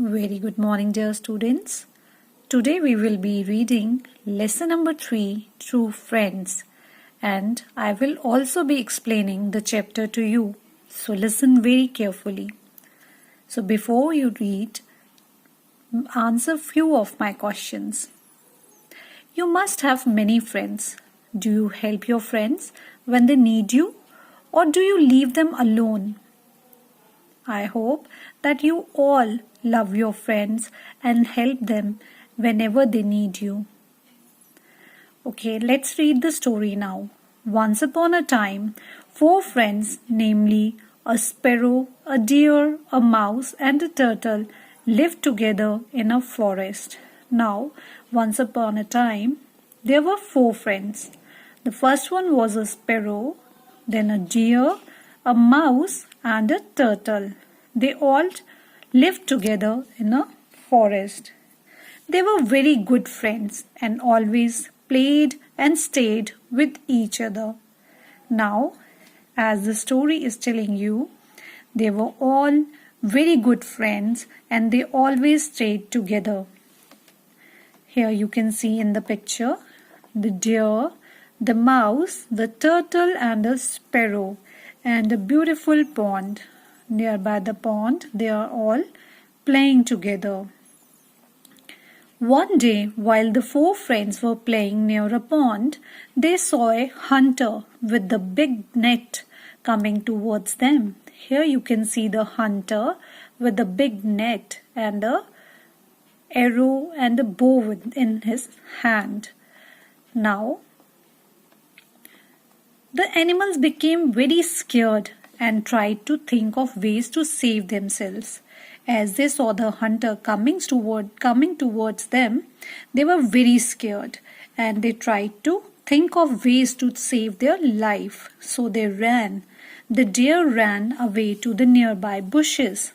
Very good morning, dear students. Today we will be reading lesson number 3, True Friends, and I will also be explaining the chapter to you. So listen very carefully. So before you read, answer few of my questions. You must have many friends. Do you help your friends when they need you, or do you leave them alone? I hope that you all love your friends and help them whenever they need you. Okay, let's read the story now. Once upon a time, 4 friends, namely a sparrow, a deer, a mouse, and a turtle, lived together in a forest. Now, once upon a time, there were 4 friends. The first one was a sparrow, then a deer, a mouse, and a turtle. They all lived together in a forest. They were very good friends and always played and stayed with each other. Now, as the story is telling you, they were all very good friends and they always stayed together. Here you can see in the picture the deer, the mouse, the turtle, and a sparrow, and a beautiful pond. Nearby the pond, they are all playing together. One day, while the 4 friends were playing near a pond, they saw a hunter with the big net coming towards them. Here you can see the hunter with the big net and a arrow and a bow in his hand. Now, the animals became very scared and tried to think of ways to save themselves. As they saw the hunter coming towards them, they were very scared and they tried to think of ways to save their life. So they ran. The deer ran away to the nearby bushes.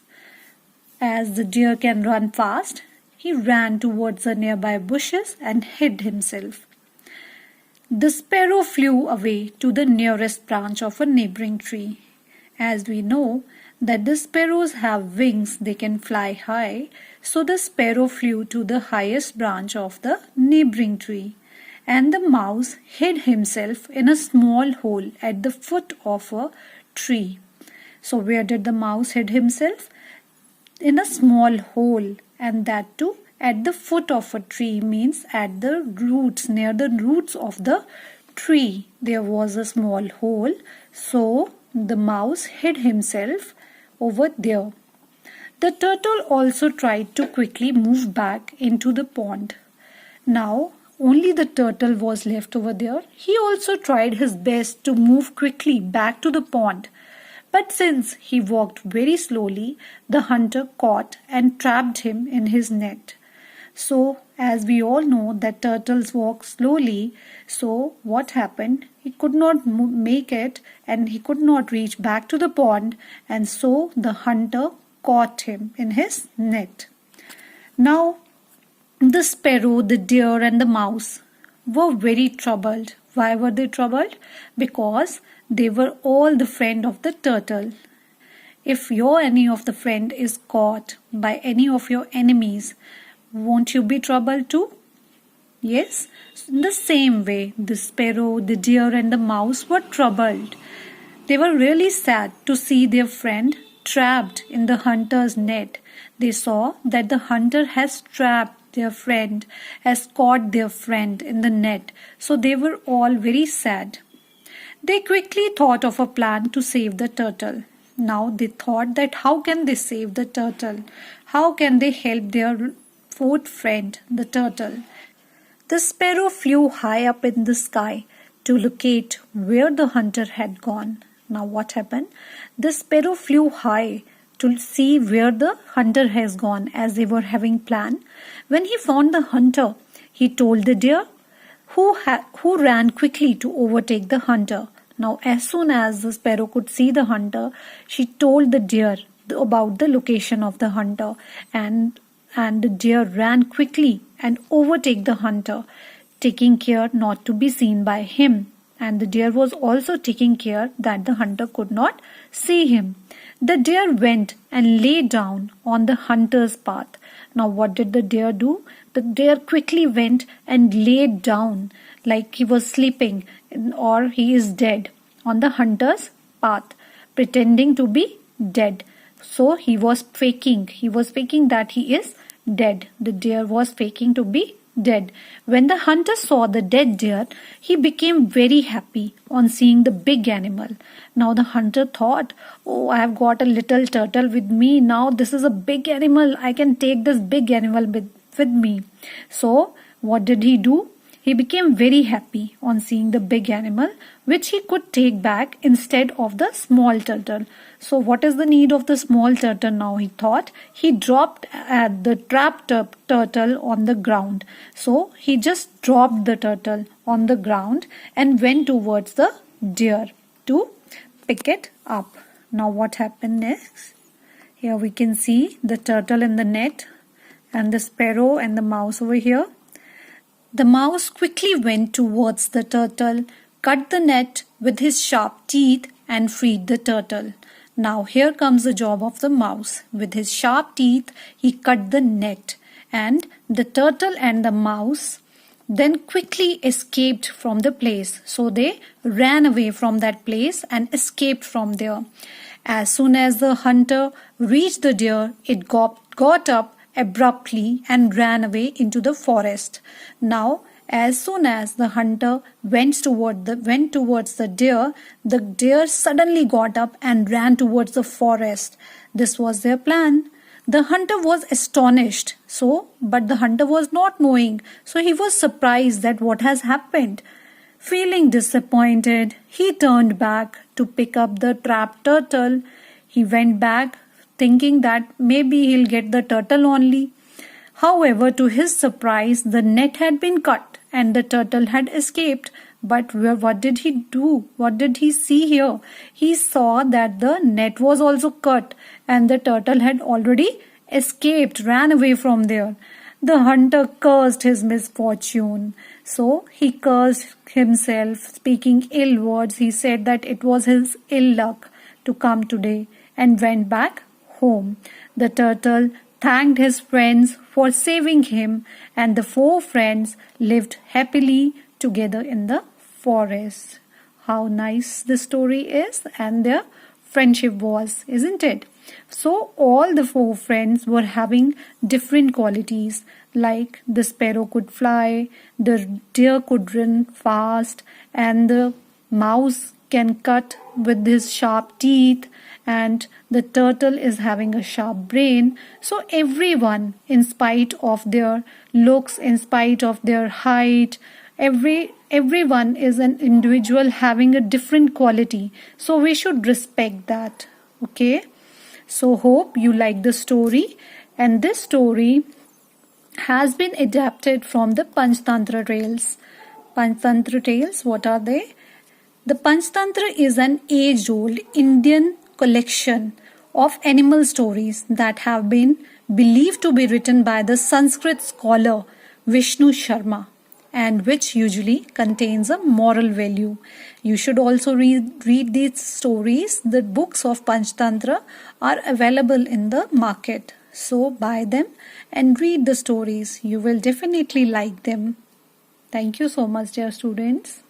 As the deer can run fast, he ran towards the nearby bushes and hid himself. The sparrow flew away to the nearest branch of a neighboring tree. As we know that the sparrows have wings, they can fly high, so the sparrow flew to the highest branch of the neighboring tree, and the mouse hid himself in a small hole at the foot of a tree. So where did the mouse hid himself? In a small hole, and that too at the foot of a tree, means at the roots, near the roots of the tree. There was a small hole, so the mouse hid himself over there. The turtle also tried to quickly move back into the pond. Now, only the turtle was left over there. He also tried his best to move quickly back to the pond. But since he walked very slowly, the hunter caught and trapped him in his net. So, as we all know that turtles walk slowly, so what happened? He could not make it and he could not reach back to the pond, and so the hunter caught him in his net. Now, the sparrow, the deer, and the mouse were very troubled. Why were they troubled? Because they were all the friend of the turtle. If any of the friend is caught by any of your enemies, won't you be troubled too? Yes, in the same way, the sparrow, the deer, and the mouse were troubled. They were really sad to see their friend trapped in the hunter's net. They saw that the hunter has trapped their friend, has caught their friend in the net. So they were all very sad. They quickly thought of a plan to save the turtle. Now they thought that how can they save the turtle? How can they help their 4th friend, the turtle? The sparrow flew high up in the sky to locate where the hunter had gone. Now what happened? The sparrow flew high to see where the hunter has gone, as they were having planned. When he found the hunter, he told the deer, who ran quickly to overtake the hunter. Now as soon as the sparrow could see the hunter, she told the deer about the location of the hunter, and the deer ran quickly and overtake the hunter, taking care not to be seen by him. and the deer was also taking care that the hunter could not see him. The deer went and lay down on the hunter's path. Now what did the deer do? The deer quickly went and laid down like he was sleeping or he is dead on the hunter's path, pretending to be dead. So he was faking that he is dead. The deer was faking to be dead. When the hunter saw the dead deer, he became very happy on seeing the big animal. Now the hunter thought, oh, I have got a little turtle with me. Now this is a big animal. I can take this big animal with me. So what did he do? He became very happy on seeing the big animal, which he could take back instead of the small turtle. So what is the need of the small turtle now, he thought. He dropped the trapped turtle on the ground. So he just dropped the turtle on the ground and went towards the deer to pick it up. Now what happened next? Here we can see the turtle in the net and the sparrow and the mouse over here. The mouse quickly went towards the turtle, cut the net with his sharp teeth and freed the turtle. Now here comes the job of the mouse. With his sharp teeth, he cut the net, and the turtle and the mouse then quickly escaped from the place. So they ran away from that place and escaped from there. As soon as the hunter reached the deer, it got up abruptly and ran away into the forest. Now, as soon as the hunter went towards the deer suddenly got up and ran towards the forest. This was their plan. The hunter was astonished, but the hunter was not knowing, so he was surprised that what has happened. Feeling disappointed, he turned back to pick up the trapped turtle. He went back thinking that maybe he'll get the turtle only. However, to his surprise, the net had been cut and the turtle had escaped. But what did he do? What did he see here? He saw that the net was also cut and the turtle had already escaped, ran away from there. The hunter cursed his misfortune. So he cursed himself, speaking ill words. He said that it was his ill luck to come today and went back home. The turtle thanked his friends for saving him, and the 4 friends lived happily together in the forest. How nice the story is and their friendship was, isn't it? So all the 4 friends were having different qualities, like the sparrow could fly, the deer could run fast, and the mouse can cut with his sharp teeth, and the turtle is having a sharp brain. So everyone, in spite of their looks, in spite of their height, everyone is an individual having a different quality. So we should respect that. Okay? So hope you like the story, and this story has been adapted from the Panchtantra Tales. Panchtantra Tales, what are they? The Panchtantra is an age-old Indian collection of animal stories that have been believed to be written by the Sanskrit scholar Vishnu Sharma, and which usually contains a moral value. You should also read these stories. The books of Panchtantra are available in the market. So buy them and read the stories. You will definitely like them. Thank you so much, dear students.